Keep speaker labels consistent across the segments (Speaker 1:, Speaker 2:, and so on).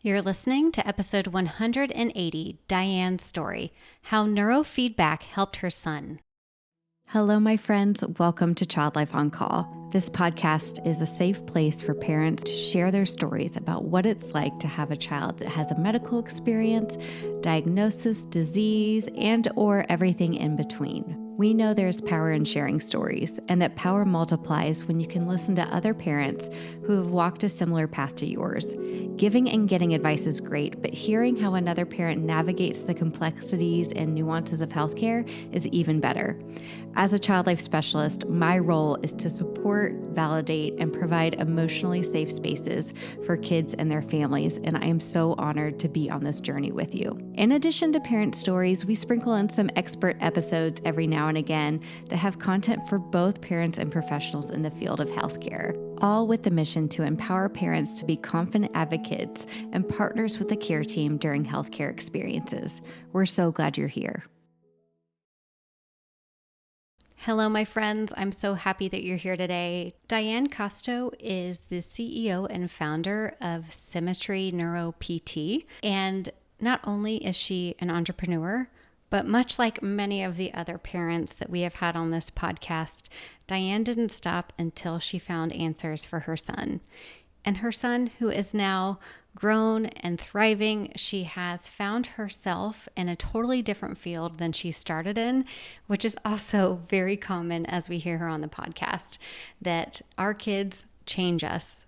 Speaker 1: You're listening to episode 180, Dianne's story, how neurofeedback helped her son. Hello, my friends. Welcome to Child Life on Call. This podcast is a safe place for parents to share their stories about what it's like to have a child that has a medical experience, diagnosis, disease, and or everything in between. We know there's power in sharing stories, and that power multiplies when you can listen to other parents who have walked a similar path to yours. Giving and getting advice is great, but hearing how another parent navigates the complexities and nuances of healthcare is even better. As a child life specialist, my role is to support, validate, and provide emotionally safe spaces for kids and their families, and I am so honored to be on this journey with you. In addition to parent stories, we sprinkle in some expert episodes every now and again that have content for both parents and professionals in the field of healthcare, all with the mission to empower parents to be confident advocates and partners with the care team during healthcare experiences. We're so glad you're here. Hello, my friends. I'm so happy that you're here today. Dianne Kosto is the CEO and founder of Symmetry Neuro-PT. And not only is she an entrepreneur, but much like many of the other parents that we have had on this podcast, Dianne didn't stop until she found answers for her son. And her son, who is now grown and thriving, she has found herself in a totally different field than she started in, which is also very common as we hear her on the podcast, that our kids change us.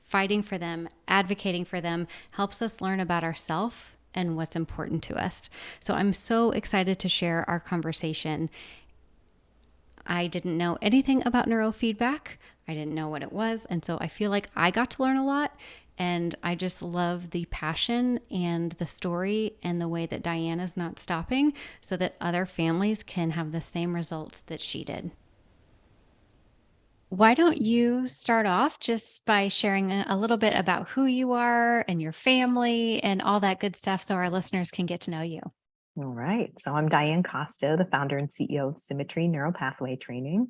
Speaker 1: Fighting for them, advocating for them helps us learn about ourselves and what's important to us. So I'm so excited to share our conversation. I didn't know anything about neurofeedback. I didn't know what it was. And so I feel like I got to learn a lot. And I just love the passion and the story and the way that Dianne is not stopping so that other families can have the same results that she did. Why don't you start off just by sharing a little bit about who you are and your family and all that good stuff so our listeners can get to know you?
Speaker 2: All right. So I'm Dianne Kosto, the founder and CEO of Symmetry Neuro-PT training.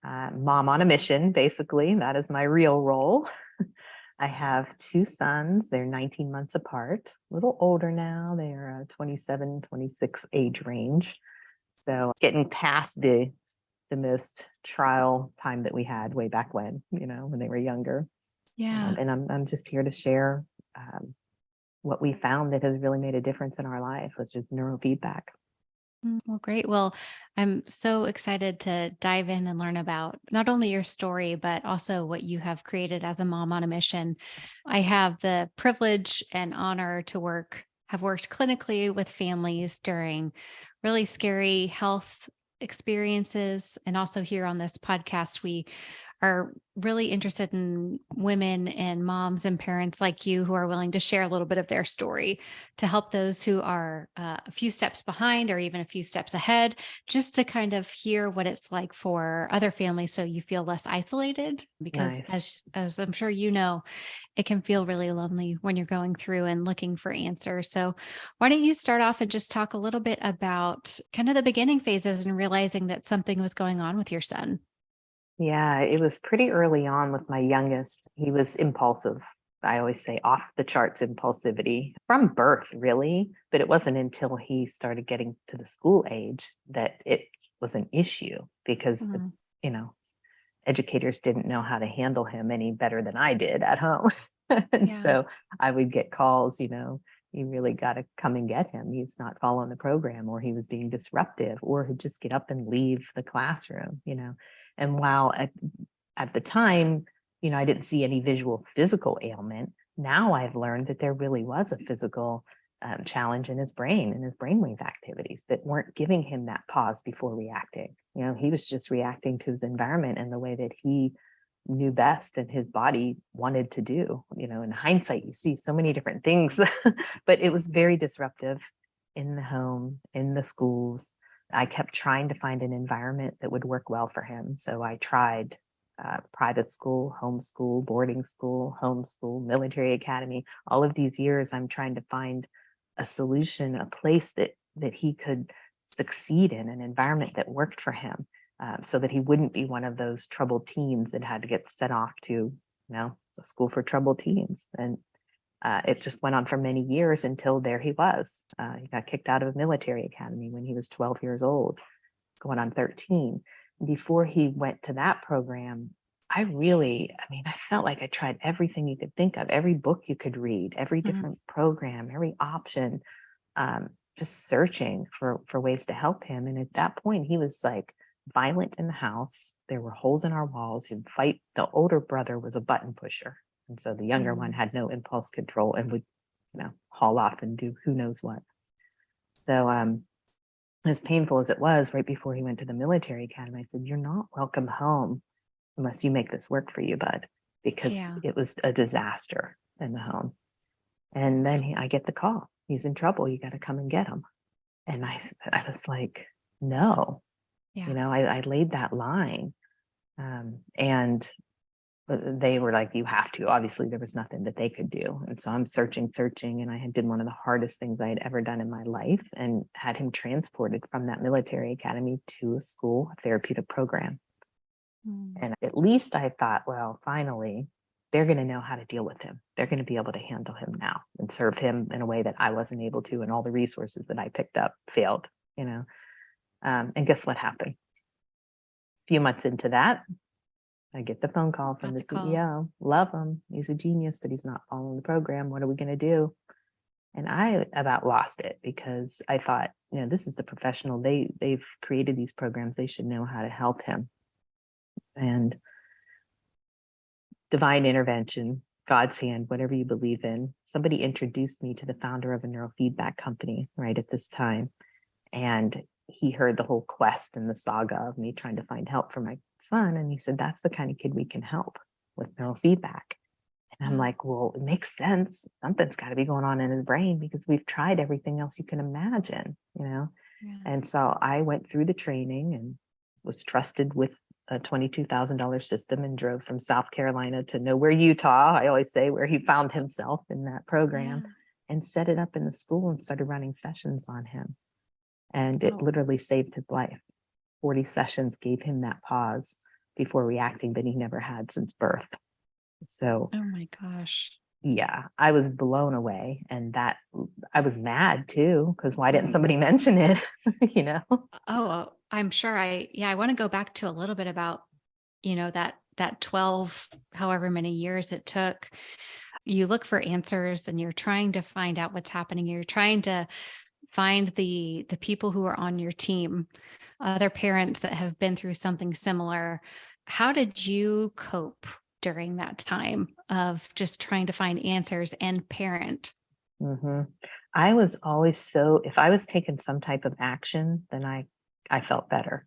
Speaker 2: Mom on a mission, basically. That is my real role. I have two sons. They're 19 months apart, a little older now. They're 27, 26 age range. So getting past the most trial time that we had way back when they were younger.
Speaker 1: Yeah.
Speaker 2: And I'm just here to share what we found that has really made a difference in our life, which is neurofeedback.
Speaker 1: Well, great. Well, I'm so excited to dive in and learn about not only your story, but also what you have created as a mom on a mission. I have the privilege and honor to have worked clinically with families during really scary health experiences. And also here on this podcast, we are really interested in women and moms and parents like you who are willing to share a little bit of their story to help those who are a few steps behind or even a few steps ahead, just to kind of hear what it's like for other families so you feel less isolated. Because
Speaker 2: Nice.
Speaker 1: as I'm sure you know, it can feel really lonely when you're going through and looking for answers. So why don't you start off and just talk a little bit about kind of the beginning phases and realizing that something was going on with your son?
Speaker 2: Yeah, it was pretty early on with my youngest. He was impulsive. I always say off the charts impulsivity from birth, really. But it wasn't until he started getting to the school age that it was an issue because, educators didn't know how to handle him any better than I did at home. And
Speaker 1: Yeah.
Speaker 2: so I would get calls, you really got to come and get him. He's not following the program, or he was being disruptive, or he'd just get up and leave the classroom. And while at the time, I didn't see any visual physical ailment, now I've learned that there really was a physical challenge in his brain and his brainwave activities that weren't giving him that pause before reacting. He was just reacting to his environment and the way that he knew best and his body wanted to do. In hindsight, you see so many different things, but it was very disruptive in the home, in the schools. I kept trying to find an environment that would work well for him. So I tried private school, homeschool, boarding school, homeschool, military academy. All of these years, I'm trying to find a solution, a place that he could succeed in, an environment that worked for him, so that he wouldn't be one of those troubled teens that had to get sent off to, a school for troubled teens. And it just went on for many years until there he was. He got kicked out of a military academy when he was 12 years old, going on 13. Before he went to that program, I felt like I tried everything you could think of, every book you could read, every different program, every option, just searching for ways to help him. And at that point, he was like violent in the house. There were holes in our walls. He'd fight. The older brother was a button pusher. And so the younger one had no impulse control and would, haul off and do who knows what. So as painful as it was, right before he went to the military academy, I said, "You're not welcome home unless you make this work for you, bud," because it was a disaster in the home. And then I get the call. He's in trouble. You got to come and get him. And I was like, no, I laid that line. And they were like, "You have to." Obviously, there was nothing that they could do. And so I'm searching. And I did one of the hardest things I had ever done in my life and had him transported from that military academy to a school, a therapeutic program. And at least I thought, well, finally, they're going to know how to deal with him. They're going to be able to handle him now and serve him in a way that I wasn't able to. And all the resources that I picked up failed, and guess what happened? A few months into that, I get the phone call from the CEO. Love him. He's a genius, but he's not following the program. What are we going to do? And I about lost it because I thought, this is the professional. They've created these programs. They should know how to help him. And divine intervention, God's hand, whatever you believe in, somebody introduced me to the founder of a neurofeedback company right at this time. And he heard the whole quest and the saga of me trying to find help for my son. And he said, "That's the kind of kid we can help with neurofeedback." And I'm like, well, it makes sense. Something's got to be going on in his brain because we've tried everything else you can imagine, And so I went through the training and was trusted with a $22,000 system and drove from South Carolina to nowhere, Utah. I always say where he found himself in that program, and set it up in the school and started running sessions on him. And it literally saved his life. 40 sessions gave him that pause before reacting that he never had since birth. So,
Speaker 1: oh my gosh.
Speaker 2: Yeah, I was blown away. And that I was mad too, because why didn't somebody mention it?
Speaker 1: Oh, I'm sure I want to go back to a little bit about, that 12, however many years it took. You look for answers and you're trying to find out what's happening. You're trying to find the people who are on your team, other parents that have been through something similar. How did you cope during that time of just trying to find answers and parent?
Speaker 2: I was always if I was taking some type of action, then I felt better.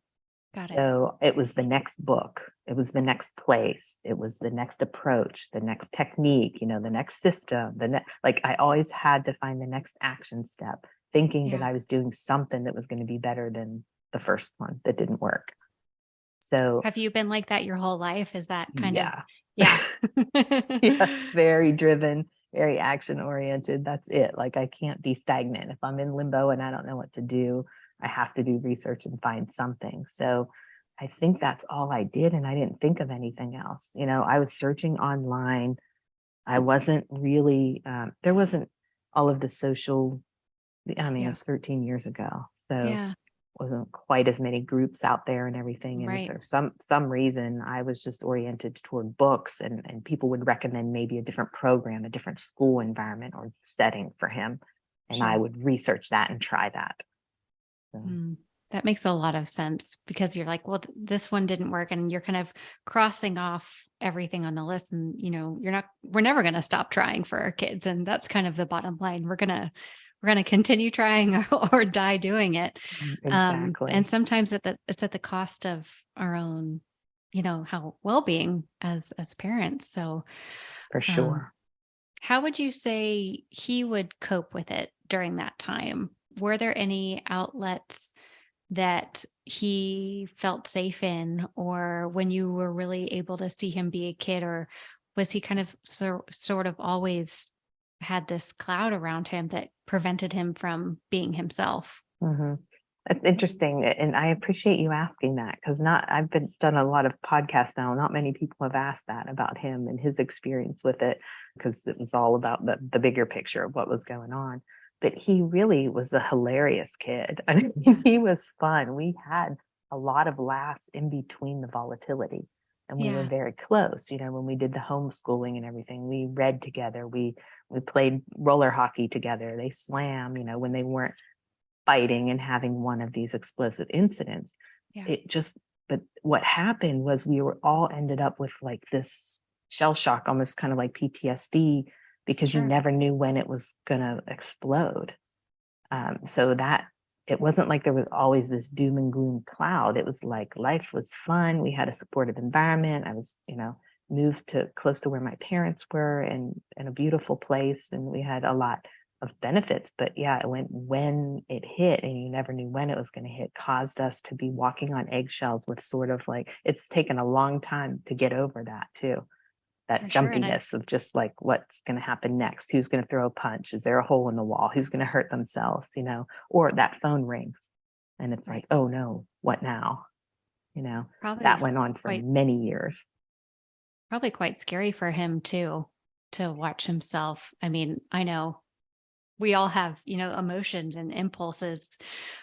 Speaker 2: So it was the next book, it was the next place, it was the next approach, the next technique, the next system, I always had to find the next action step, thinking that I was doing something that was going to be better than the first one that didn't work. So
Speaker 1: have you been like that your whole life? Is that kind of?
Speaker 2: Yeah. Yes, very driven, very action oriented. That's it. I can't be stagnant. If I'm in limbo and I don't know what to do, I have to do research and find something. So I think that's all I did. And I didn't think of anything else. I was searching online. I wasn't really, there wasn't all of the social, it was 13 years ago. So wasn't quite as many groups out there and everything. And for some reason, I was just oriented toward books and people would recommend maybe a different program, a different school environment or setting for him. And I would research that and try that. So.
Speaker 1: That makes a lot of sense because you're like, well, this one didn't work. And you're kind of crossing off everything on the list. And, we're never going to stop trying for our kids. And that's kind of the bottom line. We're going to continue trying or die doing it.
Speaker 2: Exactly.
Speaker 1: And sometimes it's at the cost of our own, how well-being as parents. So
Speaker 2: for sure.
Speaker 1: How would you say he would cope with it during that time? Were there any outlets that he felt safe in, or when you were really able to see him be a kid, or was he kind of sort of always had this cloud around him that prevented him from being himself?
Speaker 2: That's interesting. And I appreciate you asking that, because I've done a lot of podcasts now. Not many people have asked that about him and his experience with it, because it was all about the bigger picture of what was going on. But he really was a hilarious kid. I mean,
Speaker 1: Yeah.
Speaker 2: he was fun. We had a lot of laughs in between the volatility. And we were
Speaker 1: Yeah.
Speaker 2: very close. When we did the homeschooling and everything, we read together. We played roller hockey together. They swam, when they weren't fighting and having one of these explosive incidents.
Speaker 1: Yeah.
Speaker 2: But what happened was we were all ended up with like this shell shock, almost kind of like PTSD, because you
Speaker 1: Sure.
Speaker 2: never knew when it was going to explode. So that it wasn't like there was always this doom and gloom cloud. It was like life was fun. We had a supportive environment. I was, moved to close to where my parents were, and in a beautiful place. And we had a lot of benefits. But yeah, when it hit, and you never knew when it was going to hit, caused us to be walking on eggshells with sort of like, it's taken a long time to get over that too. That
Speaker 1: For sure. And
Speaker 2: jumpiness of just like, what's going to happen next? Who's going to throw a punch? Is there a hole in the wall? Who's going to hurt themselves? Or that phone rings and it's like, oh no, what now?
Speaker 1: probably
Speaker 2: That went on for
Speaker 1: quite
Speaker 2: many years.
Speaker 1: probably quite scary for him too, to watch himself. I mean, I know we all have, emotions and impulses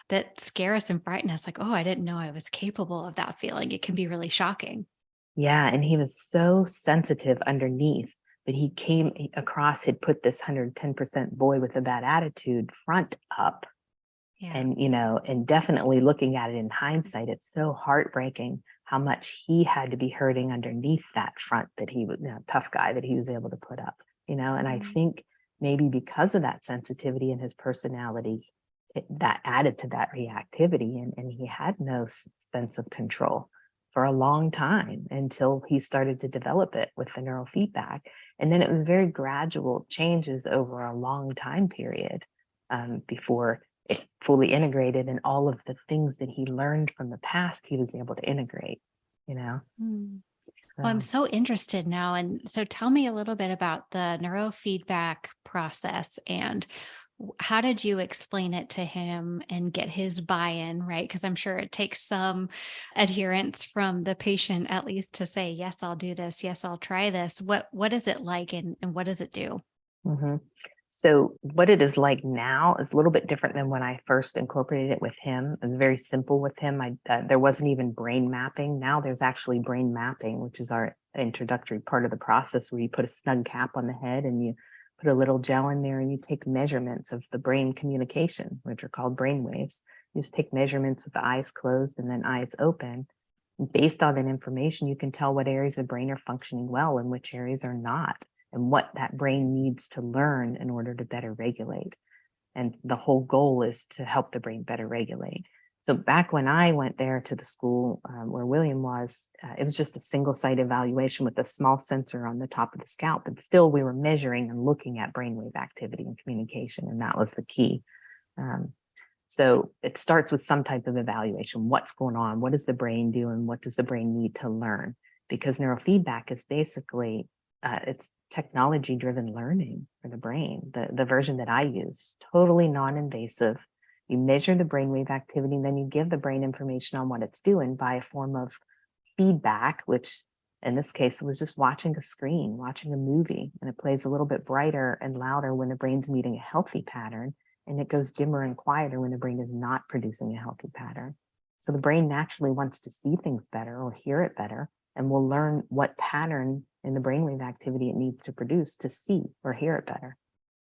Speaker 1: that scare us and frighten us. Like, oh, I didn't know I was capable of that feeling. It can be really shocking.
Speaker 2: Yeah. And he was so sensitive underneath, but he came across, had put this 110% boy with a bad attitude front up.
Speaker 1: Yeah.
Speaker 2: And definitely looking at it in hindsight, it's so heartbreaking how much he had to be hurting underneath that front that he was, tough guy that he was able to put up, and I think maybe because of that sensitivity in his personality, that added to that reactivity, and he had no sense of control for a long time until he started to develop it with the neurofeedback. And then it was very gradual changes over a long time period before it fully integrated, and all of the things that he learned from the past, he was able to integrate,
Speaker 1: Mm.
Speaker 2: So.
Speaker 1: Well, I'm so interested now. And so tell me a little bit about the neurofeedback process and how did you explain it to him and get his buy-in, right? Because I'm sure it takes some adherence from the patient at least to say, yes, I'll do this. Yes, I'll try this. What is it like and what does it do?
Speaker 2: Mm-hmm. So what it is like now is a little bit different than when I first incorporated it with him. It was very simple with him. There wasn't even brain mapping. Now there's actually brain mapping, which is our introductory part of the process, where you put a snug cap on the head and you put a little gel in there and you take measurements of the brain communication, which are called brain waves. You just take measurements with the eyes closed and then eyes open. Based on that information, you can tell what areas of the brain are functioning well and which areas are not, and what that brain needs to learn in order to better regulate. And the whole goal is to help the brain better regulate. So back when I went there to the school where William was, it was just a single site evaluation with a small sensor on the top of the scalp. But still, we were measuring and looking at brainwave activity and communication, and that was the key. So it starts with some type of evaluation. What's going on? What is the brain doing? What does the brain need to learn? Because neurofeedback is basically it's technology-driven learning for the brain. The version that I use, totally non-invasive. You measure the brainwave activity, and then you give the brain information on what it's doing by a form of feedback, which in this case was just watching a screen, watching a movie, and it plays a little bit brighter and louder when the brain's meeting a healthy pattern, and it goes dimmer and quieter when the brain is not producing a healthy pattern. So the brain naturally wants to see things better or hear it better, and will learn what pattern in the brainwave activity it needs to produce to see or hear it better.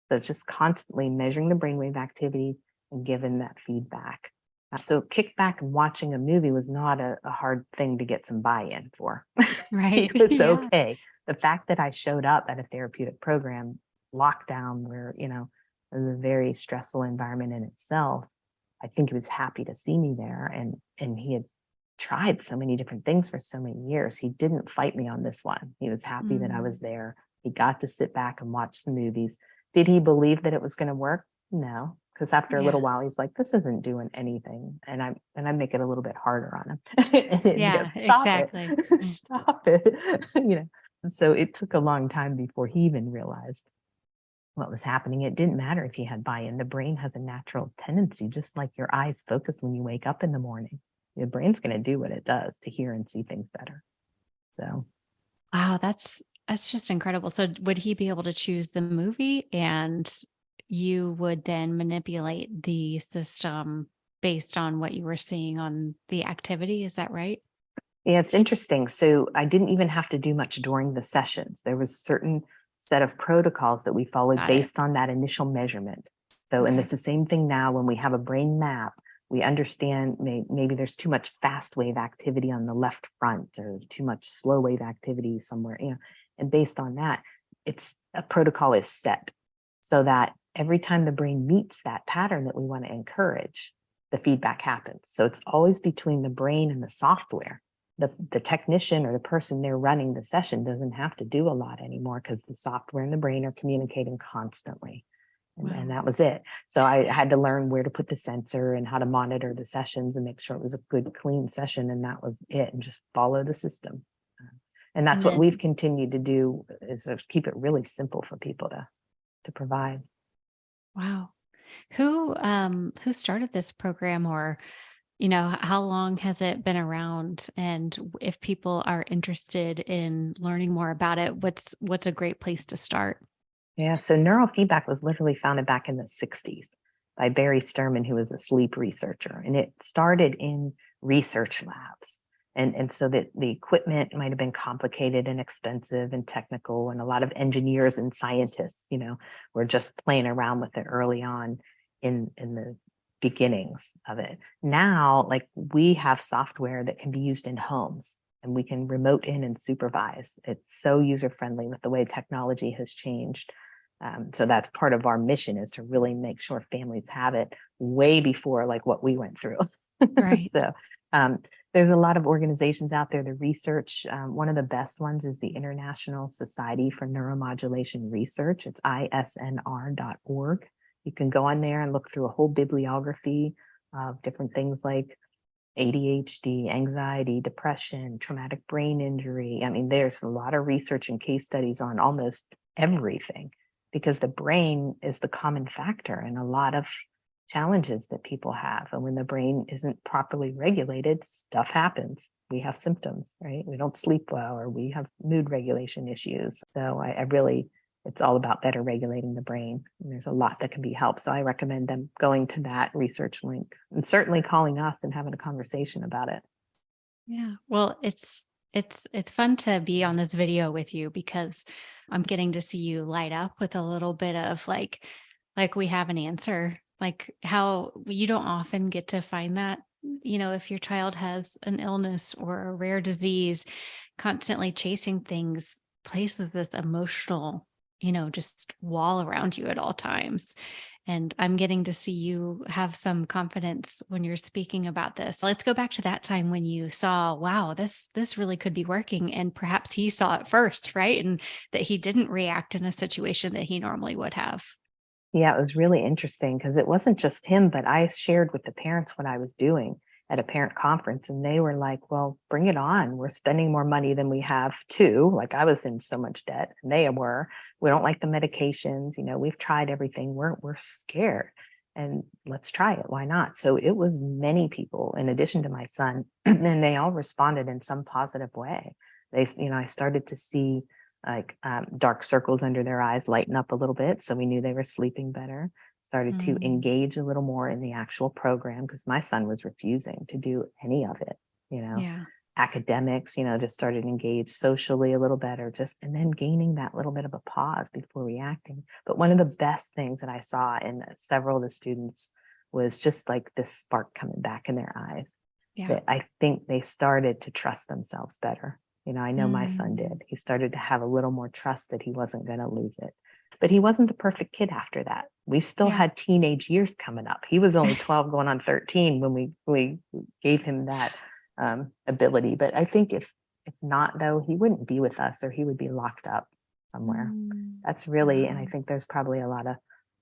Speaker 2: So it's just constantly measuring the brainwave activity and giving that feedback. So kickback and watching a movie was not a hard thing to get some buy-in for.
Speaker 1: Right.
Speaker 2: It was
Speaker 1: Yeah.
Speaker 2: okay. The fact that I showed up at a therapeutic program, lockdown, where, it was a very stressful environment in itself, I think he was happy to see me there. And he had tried so many different things for so many years. He didn't fight me on this one. He was happy that I was there. He got to sit back and watch the movies. Did he believe that it was going to work? No, because after a little while, he's like, "This isn't doing anything," and I make it a little bit harder on him. And he goes, "Stop
Speaker 1: Exactly.
Speaker 2: it, stop it," So it took a long time before he even realized what was happening. It didn't matter if you had buy-in. The brain has a natural tendency, just like your eyes focus when you wake up in the morning. Your brain's going to do what it does to hear and see things better. So,
Speaker 1: Wow, that's just incredible. So would he be able to choose the movie and you would then manipulate the system based on what you were seeing on the activity? Is that right?
Speaker 2: yeah, it's interesting. So I didn't even have to do much during the sessions. There was certain set of protocols that we followed
Speaker 1: Got it.
Speaker 2: based on that initial measurement. So, and
Speaker 1: Okay.
Speaker 2: it's the same thing now when we have a brain map, we understand maybe there's too much fast wave activity on the left front or too much slow wave activity somewhere, and based on that, it's a protocol is set so that every time the brain meets that pattern that we want to encourage, the feedback happens. So it's always between the brain and the software. The technician or the person there running the session doesn't have to do a lot anymore because the software and the brain are communicating constantly. And
Speaker 1: Wow.
Speaker 2: that was it. So I had to learn where to put the sensor and how to monitor the sessions and make sure it was a good, clean session. And that was it. And just follow the system. And that's
Speaker 1: And
Speaker 2: what
Speaker 1: then,
Speaker 2: we've continued to do is just keep it really simple for people to provide.
Speaker 1: wow. Who started this program, or how long has it been around? And if people are interested in learning more about it, what's a great place to start?
Speaker 2: Yeah, so neurofeedback was literally founded back in the 60s by Barry Sturman, who was a sleep researcher. And it started in research labs. And so that the equipment might have been complicated and expensive and technical. And a lot of engineers and scientists, were just playing around with it early on in the beginnings of it. Now, like we have software that can be used in homes and we can remote in and supervise. It's so user friendly with the way technology has changed. So that's part of our mission is to really make sure families have it way before like what we went through.
Speaker 1: Right.
Speaker 2: So there's a lot of organizations out there. The research, one of the best ones is the International Society for Neuromodulation Research. It's isnr.org. You can go on there and look through a whole bibliography of different things like ADHD, anxiety, depression, traumatic brain injury. I mean, there's a lot of research and case studies on almost everything because the brain is the common factor in a lot of challenges that people have. And when the brain isn't properly regulated, stuff happens. We have symptoms, right? We don't sleep well, or we have mood regulation issues. So I really, it's all about better regulating the brain. And there's a lot that can be helped. So I recommend them going to that research link and certainly calling us and having a conversation about it.
Speaker 1: Yeah. Well, it's fun to be on this video with you because I'm getting to see you light up with a little bit of like we have an answer. Like how you don't often get to find that, if your child has an illness or a rare disease, constantly chasing things places this emotional, just wall around you at all times. And I'm getting to see you have some confidence when you're speaking about this. Let's go back to that time when you saw, wow, this really could be working. And perhaps he saw it first, right? And that he didn't react in a situation that he normally would have.
Speaker 2: Yeah, it was really interesting because it wasn't just him, but I shared with the parents what I was doing at a parent conference, and they were like, well, bring it on. We're spending more money than we have too. Like I was in so much debt, and they were. We don't like the medications. We've tried everything. We're scared. And let's try it. Why not? So it was many people in addition to my son, and they all responded in some positive way. I started to see like dark circles under their eyes lighten up a little bit. So we knew they were sleeping better, started to
Speaker 1: Mm,
Speaker 2: engage a little more in the actual program because my son was refusing to do any of it,
Speaker 1: yeah.
Speaker 2: academics, just started to engage socially a little better, and then gaining that little bit of a pause before reacting. But one of the best things that I saw in several of the students was just like this spark coming back in their eyes
Speaker 1: Yeah.
Speaker 2: that I think they started to trust themselves better. I know my son
Speaker 1: Mm,
Speaker 2: did. He started to have a little more trust that he wasn't going to lose it. But he wasn't the perfect kid after that. We still
Speaker 1: yeah.
Speaker 2: had teenage years coming up. He was only 12 going on 13 when we gave him that ability. But I think if not, though, he wouldn't be with us or he would be locked up somewhere.
Speaker 1: Mm,
Speaker 2: That's really, and I
Speaker 1: wow.
Speaker 2: think there's probably a lot of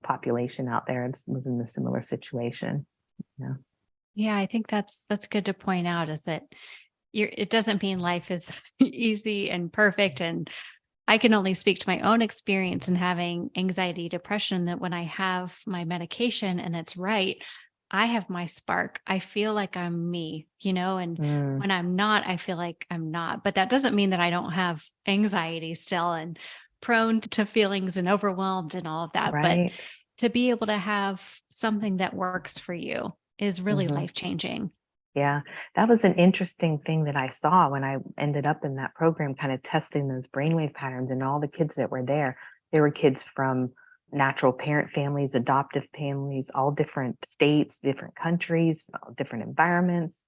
Speaker 2: population out there that was in a similar situation. Yeah.
Speaker 1: Yeah, I think that's good to point out is that it doesn't mean life is easy and perfect and I can only speak to my own experience in having anxiety, depression, that when I have my medication and it's right, I have my spark. I feel like I'm me, and
Speaker 2: Mm,
Speaker 1: when I'm not, I feel like I'm not. But that doesn't mean that I don't have anxiety still and prone to feelings and overwhelmed and all of that. But
Speaker 2: right.
Speaker 1: to be able to have something that works for you is really
Speaker 2: Hmm.
Speaker 1: life changing.
Speaker 2: Yeah, that was an interesting thing that I saw when I ended up in that program, kind of testing those brainwave patterns. And all the kids that were there were kids from natural parent families, adoptive families, all different states, different countries, all different environments.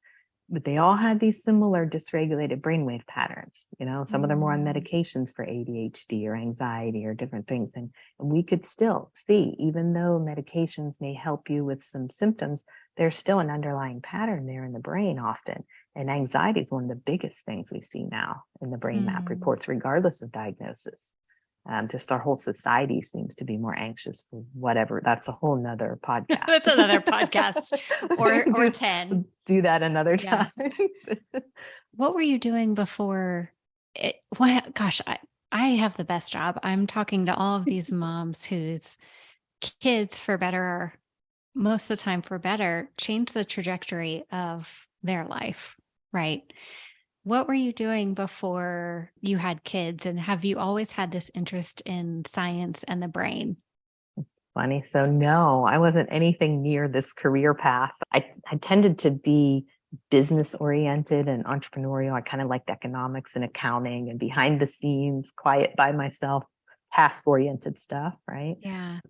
Speaker 2: But they all had these similar dysregulated brainwave patterns. Some of them were on
Speaker 1: Mm.
Speaker 2: medications for ADHD or anxiety or different things. And we could still see, even though medications may help you with some symptoms, there's still an underlying pattern there in the brain often. And anxiety is one of the biggest things we see now in the brain map
Speaker 1: Mm.
Speaker 2: reports, regardless of diagnosis. Just our whole society seems to be more anxious for whatever. That's a whole nother
Speaker 1: That's
Speaker 2: podcast.
Speaker 1: another podcast or
Speaker 2: do,
Speaker 1: 10.
Speaker 2: do that another
Speaker 1: Yeah.
Speaker 2: time.
Speaker 1: What were you doing before it? What, gosh, I have the best job. I'm talking to all of these moms whose kids, for better, or most of the time for better, change the trajectory of their life, right? What were you doing before you had kids? And have you always had this interest in science and the brain?
Speaker 2: Funny. So no, I wasn't anything near this career path. I tended to be business oriented and entrepreneurial. I kind of liked economics and accounting and behind the scenes, quiet by myself, task oriented stuff, right?
Speaker 1: Yeah.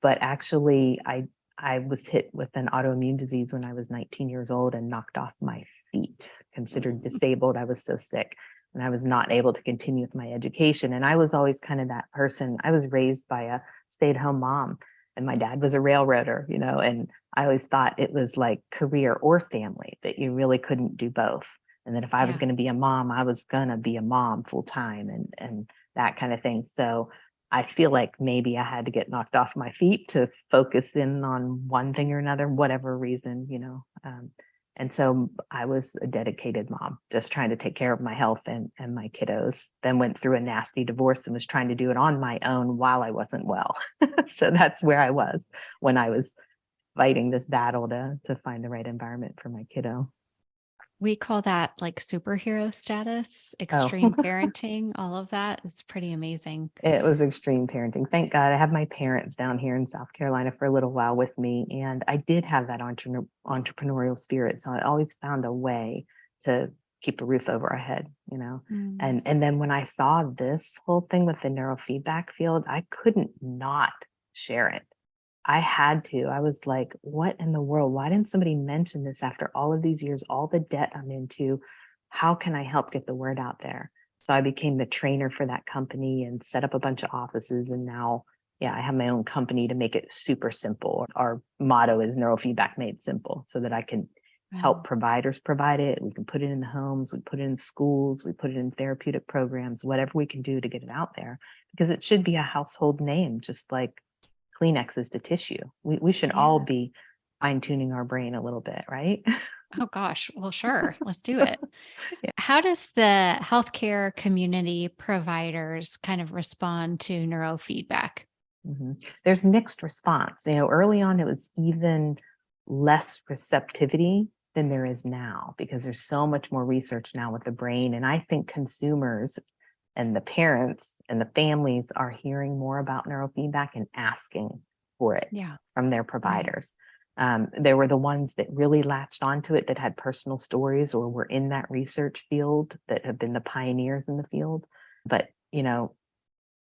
Speaker 2: But actually I was hit with an autoimmune disease when I was 19 years old and knocked off my feet, considered disabled. I was so sick and I was not able to continue with my education. And I was always kind of that person. I was raised by a stay-at-home mom and my dad was a railroader, and I always thought it was like career or family, that you really couldn't do both. And that if I was
Speaker 1: Yeah.
Speaker 2: going to be a mom, I was going to be a mom full time and that kind of thing. So I feel like maybe I had to get knocked off my feet to focus in on one thing or another, whatever reason. And so I was a dedicated mom, just trying to take care of my health and my kiddos. Then went through a nasty divorce and was trying to do it on my own while I wasn't well. So that's where I was when I was fighting this battle to find the right environment for my kiddo.
Speaker 1: We call that like superhero status,
Speaker 2: Oh,
Speaker 1: extreme parenting, all of that is pretty amazing.
Speaker 2: it was extreme parenting. Thank God I had my parents down here in South Carolina for a little while with me. And I did have that entrepreneurial spirit. So I always found a way to keep a roof over our head.
Speaker 1: Mm.
Speaker 2: And then when I saw this whole thing with the neurofeedback field, I couldn't not share it. I had to. I was like, what in the world? Why didn't somebody mention this after all of these years, all the debt I'm into? How can I help get the word out there? So I became the trainer for that company and set up a bunch of offices. And now, yeah, I have my own company to make it super simple. Our motto is neurofeedback made simple so that I can help
Speaker 1: Wow.
Speaker 2: providers provide it. We can put it in the homes, we put it in schools, we put it in therapeutic programs, whatever we can do to get it out there, because it should be a household name, just like Kleenex is to tissue. We should all
Speaker 1: Yeah.
Speaker 2: be fine tuning our brain a little bit, right?
Speaker 1: Oh gosh. Well, sure. Let's do it.
Speaker 2: Yeah.
Speaker 1: How does the healthcare community providers kind of respond to neurofeedback?
Speaker 2: There's mixed response. Early on, it was even less receptivity than there is now because there's so much more research now with the brain. And I think consumers and the parents and the families are hearing more about neurofeedback and asking for it
Speaker 1: Yeah.
Speaker 2: from their
Speaker 1: Right.
Speaker 2: providers. There were the ones that really latched onto it that had personal stories or were in that research field that have been the pioneers in the field. But,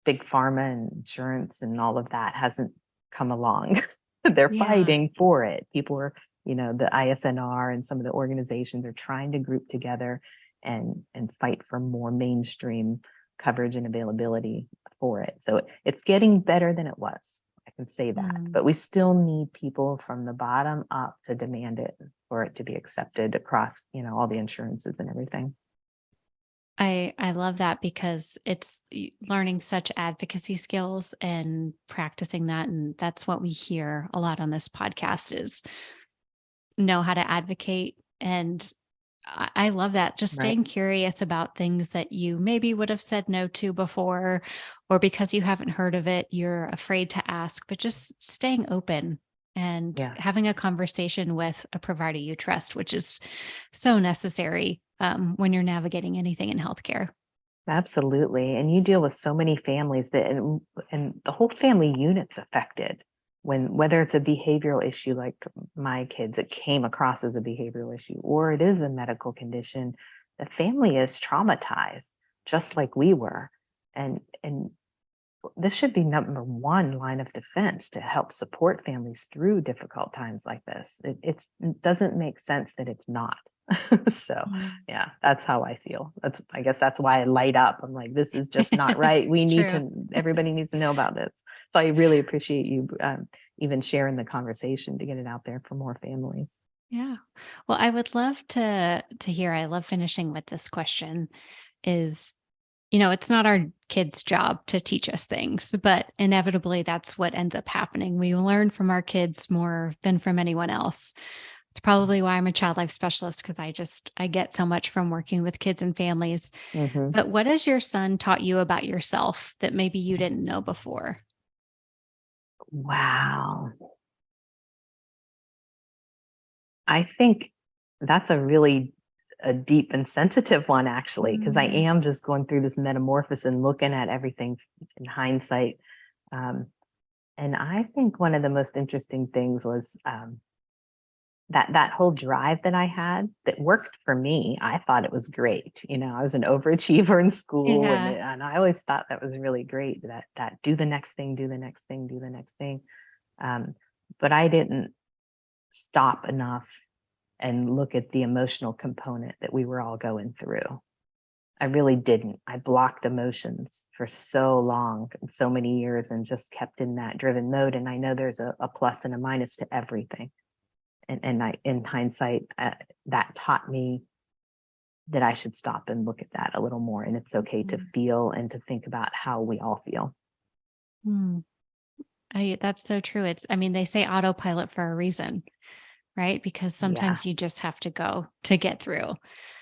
Speaker 2: big pharma and insurance and all of that hasn't come along. They're
Speaker 1: Yeah.
Speaker 2: fighting for it. People are, the ISNR and some of the organizations are trying to group together and fight for more mainstream coverage and availability for it. So it's getting better than it was. I can say that.
Speaker 1: Mm.
Speaker 2: But we still need people from the bottom up to demand it for it to be accepted across, all the insurances and everything.
Speaker 1: I love that because it's learning such advocacy skills and practicing that, and that's what we hear a lot on this podcast is know how to advocate and I love that. Just
Speaker 2: Right.
Speaker 1: staying curious about things that you maybe would have said no to before, or because you haven't heard of it, you're afraid to ask, but just staying open and
Speaker 2: Yes.
Speaker 1: having a conversation with a provider you trust, which is so necessary when you're navigating anything in healthcare.
Speaker 2: Absolutely. And you deal with so many families that and the whole family unit's affected when whether it's a behavioral issue like my kids, it came across as a behavioral issue, or it is a medical condition, the family is traumatized, just like we were. And this should be number one line of defense to help support families through difficult times like this. It doesn't make sense that it's not. So
Speaker 1: Mm.
Speaker 2: yeah, that's how I feel. I guess that's why I light up. I'm like, this is just not right.
Speaker 1: It's true.
Speaker 2: Everybody needs to know about this. So I really appreciate you even sharing the conversation to get it out there for more families.
Speaker 1: Yeah. Well, I would love to hear. I love finishing with this question is, it's not our kids' job to teach us things, but inevitably that's what ends up happening. We learn from our kids more than from anyone else. It's probably why I'm a child life specialist because I get so much from working with kids and families.
Speaker 2: Hmm.
Speaker 1: But what has your son taught you about yourself that maybe you didn't know before?
Speaker 2: Wow. I think that's a deep and sensitive one, actually, because I
Speaker 1: Mm.
Speaker 2: am just going through this metamorphosis and looking at everything in hindsight. Um, and I think one of the most interesting things was that whole drive that I had that worked for me. I thought it was great. I was an overachiever in school, and
Speaker 1: Yeah.
Speaker 2: and I always thought that was really great. That do the next thing, do the next thing, do the next thing. Um, but I didn't stop enough and look at the emotional component that we were all going through. I really didn't. I blocked emotions for so long, so many years, and just kept in that driven mode. And I know there's a plus and a minus to everything. And in hindsight, that taught me that I should stop and look at that a little more. And it's okay to
Speaker 1: Mm.
Speaker 2: feel and to think about how we all feel.
Speaker 1: Mm. That's so true. They say autopilot for a reason, right? Because
Speaker 2: Yeah,
Speaker 1: sometimes you just have to go to get through.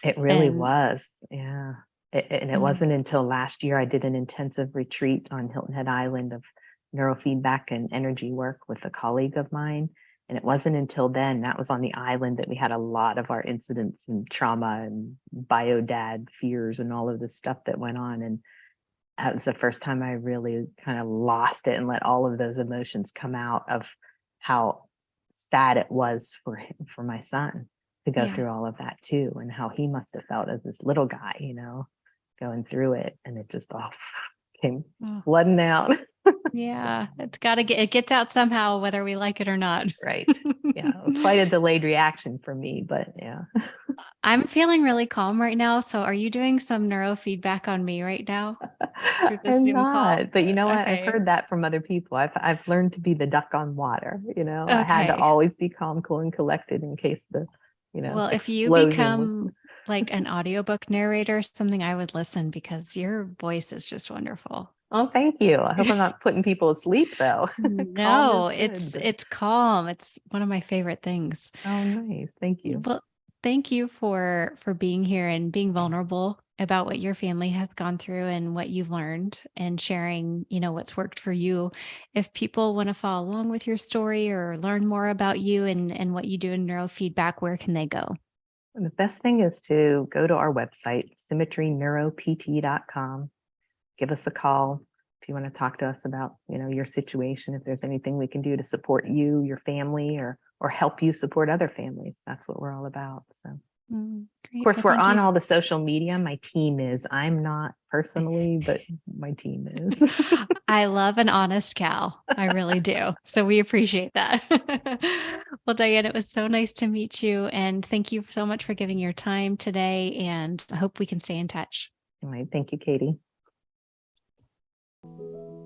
Speaker 2: it really
Speaker 1: And
Speaker 2: was. Yeah. And it
Speaker 1: mm,
Speaker 2: wasn't until last year I did an intensive retreat on Hilton Head Island of neurofeedback and energy work with a colleague of mine. And it wasn't until then, that was on the island, that we had a lot of our incidents and trauma and biodad fears and all of this stuff that went on. And that was the first time I really kind of lost it and let all of those emotions come out of how sad it was for him, for my son to go
Speaker 1: yeah.
Speaker 2: through all of that too, and how he must have felt as this little guy, going through it. And it just all came
Speaker 1: Oh,
Speaker 2: flooding out. So,
Speaker 1: yeah. It gets out somehow, whether we like it or not.
Speaker 2: right. Yeah. Quite a delayed reaction for me, but yeah.
Speaker 1: I'm feeling really calm right now. So are you doing some neurofeedback on me right now through the
Speaker 2: I'm
Speaker 1: Zoom call?
Speaker 2: not, but you know what? I've
Speaker 1: Okay.
Speaker 2: heard that from other people. I've learned to be the duck on water. I had to
Speaker 1: Okay.
Speaker 2: always be calm, cool, and collected in case the,
Speaker 1: Well, if you
Speaker 2: explosion was.
Speaker 1: become like an audiobook narrator or something, I would listen because your voice is just wonderful.
Speaker 2: Oh, thank you. I hope I'm not putting people asleep though. Calm is
Speaker 1: No,
Speaker 2: good.
Speaker 1: it's calm. It's one of my favorite things.
Speaker 2: Oh, nice. Thank you.
Speaker 1: Well, thank you for being here and being vulnerable about what your family has gone through and what you've learned and sharing, what's worked for you. If people want to follow along with your story or learn more about you and what you do in neurofeedback, where can they go?
Speaker 2: And the best thing is to go to our website, symmetryneuropt.com. Give us a call if you want to talk to us about, your situation, if there's anything we can do to support you, your family, or help you support other families. That's what we're all about. So, of
Speaker 1: Great.
Speaker 2: course,
Speaker 1: Well,
Speaker 2: we're
Speaker 1: thank
Speaker 2: on
Speaker 1: you.
Speaker 2: all the social media. My team is. I'm not personally, but my team is.
Speaker 1: I love an honest gal. I really do. So we appreciate that. Well, Diane, it was so nice to meet you. And thank you so much for giving your time today. And I hope we can stay in touch.
Speaker 2: Anyway, thank you, Katie.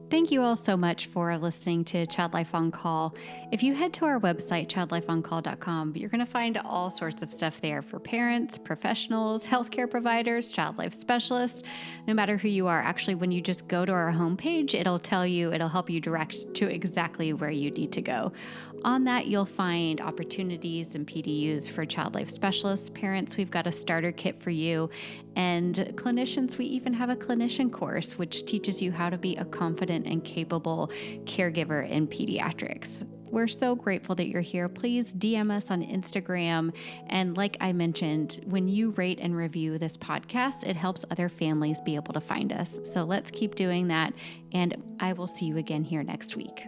Speaker 1: Thank you all so much for listening to Child Life on Call. If you head to our website, childlifeoncall.com, you're going to find all sorts of stuff there for parents, professionals, healthcare providers, child life specialists, no matter who you are. Actually, when you just go to our homepage, it'll help you direct to exactly where you need to go. On that, you'll find opportunities and PDUs for child life specialists. Parents, we've got a starter kit for you. And clinicians, we even have a clinician course, which teaches you how to be a confident and capable caregiver in pediatrics. We're so grateful that you're here. Please DM us on Instagram. And like I mentioned, when you rate and review this podcast, it helps other families be able to find us. So let's keep doing that. And I will see you again here next week.